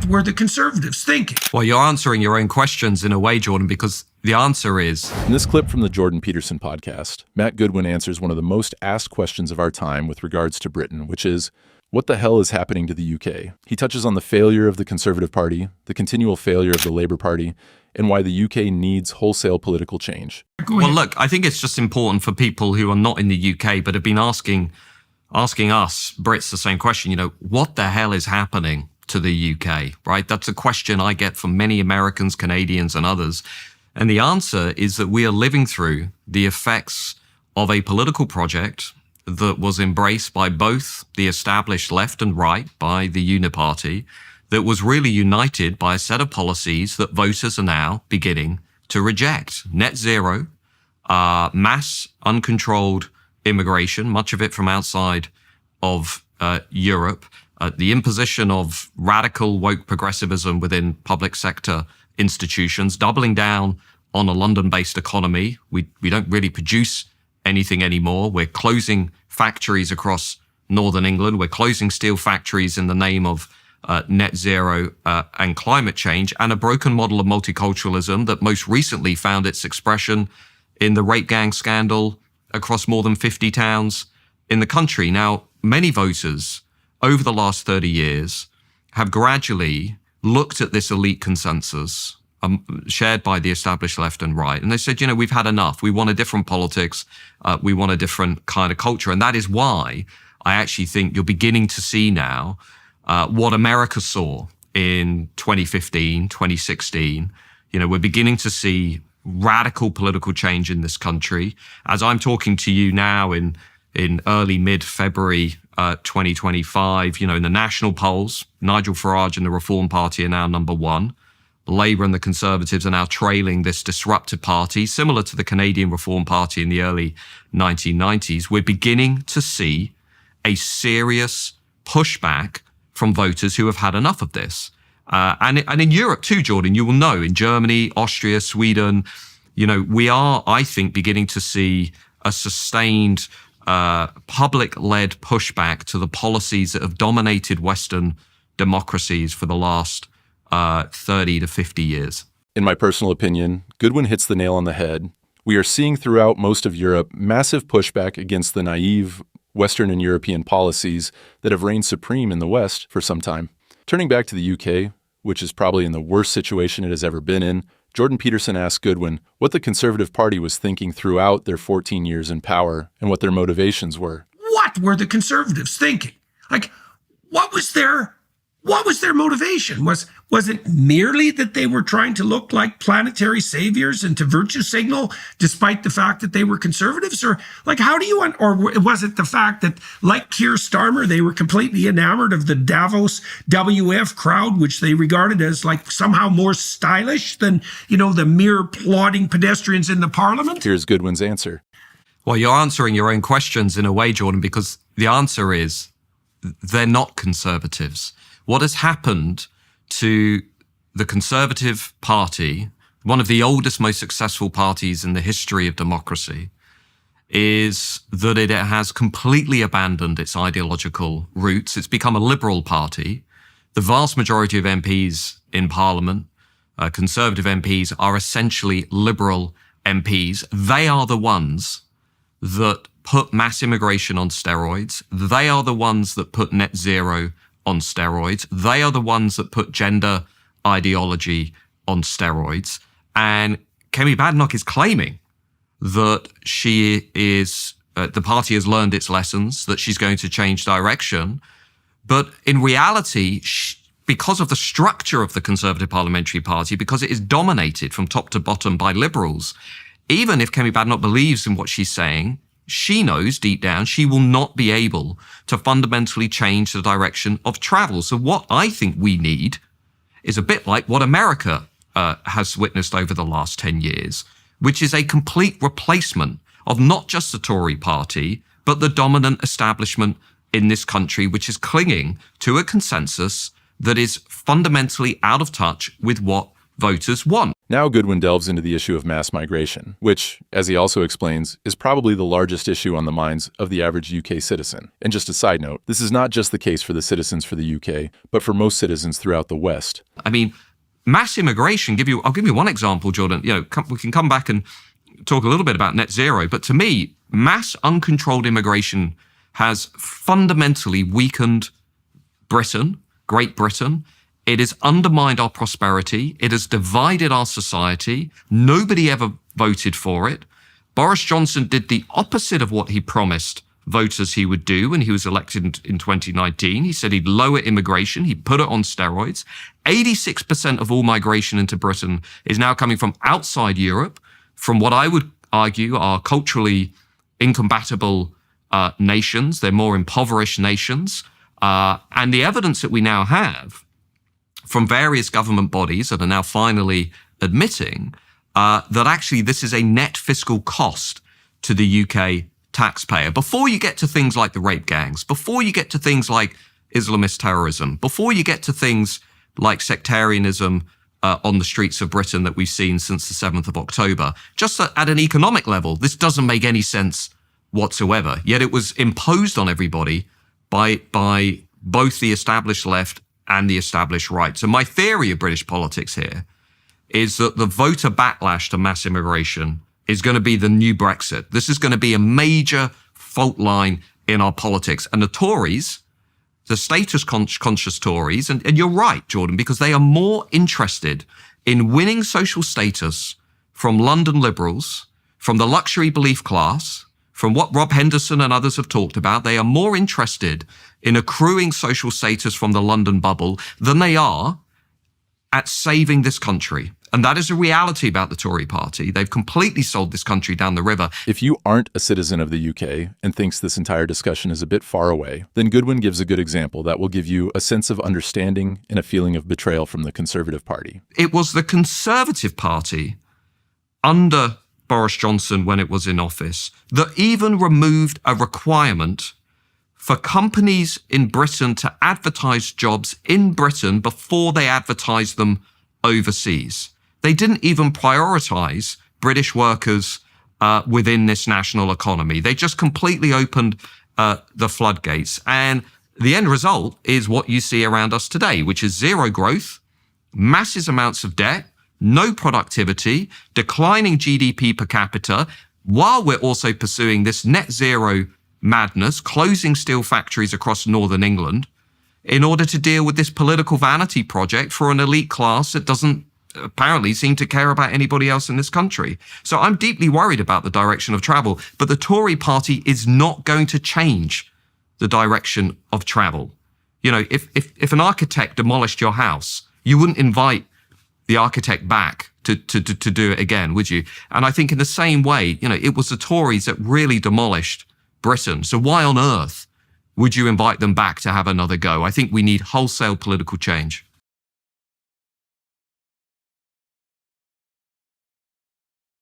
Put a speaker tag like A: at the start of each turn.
A: What were the Conservatives thinking?
B: Well, you're answering your own questions in a way, Jordan, because the answer is...
C: In this clip from the Jordan Peterson podcast, Matt Goodwin answers one of the most asked questions of our time with regards to Britain, which is, what the hell is happening to the UK? He touches on the failure of the Conservative Party, the continual failure of the Labour Party, and why the UK needs wholesale political change.
B: Well, look, I think it's just important for people who are not in the UK but have been asking us, Brits, the same question, what the hell is happening to the UK, right? That's a question I get from many Americans, Canadians, and others. And the answer is that we are living through the effects of a political project that was embraced by both the established left and right, by the Uniparty, that was really united by a set of policies that voters are now beginning to reject. Net zero, mass uncontrolled immigration, much of it from outside of Europe, the imposition of radical woke progressivism within public sector institutions, doubling down on a London-based economy. We don't really produce anything anymore. We're closing factories across northern England. We're closing steel factories in the name of net zero and climate change, and a broken model of multiculturalism that most recently found its expression in the rape gang scandal across more than 50 towns in the country. Now, many voters over the last 30 years have gradually looked at this elite consensus shared by the established left and right. And they said, we've had enough. We want a different politics. We want a different kind of culture. And that is why I actually think you're beginning to see now what America saw in 2015, 2016. We're beginning to see radical political change in this country. As I'm talking to you now in early mid-February 2025, in the national polls, Nigel Farage and the Reform Party are now number one. Labour and the Conservatives are now trailing this disruptive party, similar to the Canadian Reform Party in the early 1990s. We're beginning to see a serious pushback from voters who have had enough of this. And in Europe too, Jordan, you will know, in Germany, Austria, Sweden, we are, I think, beginning to see a sustained public-led pushback to the policies that have dominated Western democracies for the last 30 to 50 years.
C: In my personal opinion, Goodwin hits the nail on the head. We are seeing throughout most of Europe massive pushback against the naive Western and European policies that have reigned supreme in the West for some time. Turning back to the UK, which is probably in the worst situation it has ever been in, Jordan Peterson asked Goodwin what the Conservative Party was thinking throughout their 14 years in power and what their motivations were.
A: What were the Conservatives thinking? What was their motivation? Was it merely that they were trying to look like planetary saviors and to virtue signal despite the fact that they were conservatives? Or or was it the fact that, like Keir Starmer, they were completely enamored of the Davos WF crowd, which they regarded as somehow more stylish than, the mere plodding pedestrians in the parliament?
C: Here's Goodwin's answer.
B: Well, you're answering your own questions in a way, Jordan, because the answer is they're not conservatives. What has happened to the Conservative Party, one of the oldest, most successful parties in the history of democracy, is that it has completely abandoned its ideological roots. It's become a liberal party. The vast majority of MPs in Parliament, Conservative MPs, are essentially liberal MPs. They are the ones that put mass immigration on steroids. They are the ones that put net zero on steroids. They are the ones that put gender ideology on steroids. And Kemi Badenoch is claiming that the party has learned its lessons, that she's going to change direction. But in reality, because of the structure of the Conservative Parliamentary Party, because it is dominated from top to bottom by liberals, even if Kemi Badenoch believes in what she's saying, she knows deep down she will not be able to fundamentally change the direction of travel. So what I think we need is a bit like what America has witnessed over the last 10 years, which is a complete replacement of not just the Tory party, but the dominant establishment in this country, which is clinging to a consensus that is fundamentally out of touch with what voters want.
C: Now Goodwin delves into the issue of mass migration, which, as he also explains, is probably the largest issue on the minds of the average UK citizen. And just a side note, this is not just the case for the citizens for the UK, but for most citizens throughout the West.
B: I mean, mass immigration, I'll give you one example, Jordan. We can come back and talk a little bit about net zero, but to me, mass uncontrolled immigration has fundamentally weakened Great Britain. It has undermined our prosperity. It has divided our society. Nobody ever voted for it. Boris Johnson did the opposite of what he promised voters he would do when he was elected in 2019. He said he'd lower immigration. He put it on steroids. 86% of all migration into Britain is now coming from outside Europe, from what I would argue are culturally incompatible nations. They're more impoverished nations. And the evidence that we now have from various government bodies that are now finally admitting that actually this is a net fiscal cost to the UK taxpayer. Before you get to things like the rape gangs, before you get to things like Islamist terrorism, before you get to things like sectarianism on the streets of Britain that we've seen since the 7th of October, just at an economic level, this doesn't make any sense whatsoever. Yet it was imposed on everybody by both the established left and the established right. So my theory of British politics here is that the voter backlash to mass immigration is going to be the new Brexit. This is going to be a major fault line in our politics. And the Tories, the status-conscious Tories, and you're right, Jordan, because they are more interested in winning social status from London liberals, from the luxury belief class, from what Rob Henderson and others have talked about. They are more interested in accruing social status from the London bubble than they are at saving this country. And that is a reality about the Tory party. They've completely sold this country down the river.
C: If you aren't a citizen of the UK and thinks this entire discussion is a bit far away, then Goodwin gives a good example that will give you a sense of understanding and a feeling of betrayal from the Conservative Party.
B: It was the Conservative Party under Boris Johnson when it was in office that even removed a requirement for companies in Britain to advertise jobs in Britain before they advertised them overseas. They didn't even prioritize British workers within this national economy. They just completely opened the floodgates. And the end result is what you see around us today, which is zero growth, massive amounts of debt, no productivity, declining GDP per capita, while we're also pursuing this net zero madness, closing steel factories across northern England in order to deal with this political vanity project for an elite class that doesn't apparently seem to care about anybody else in this country. So I'm deeply worried about the direction of travel, but the Tory party is not going to change the direction of travel. You know, if an architect demolished your house, you wouldn't invite the architect back to do it again, would you? And I think in the same way, you know, it was the Tories that really demolished Britain. So why on earth would you invite them back to have another go? I think we need wholesale political change.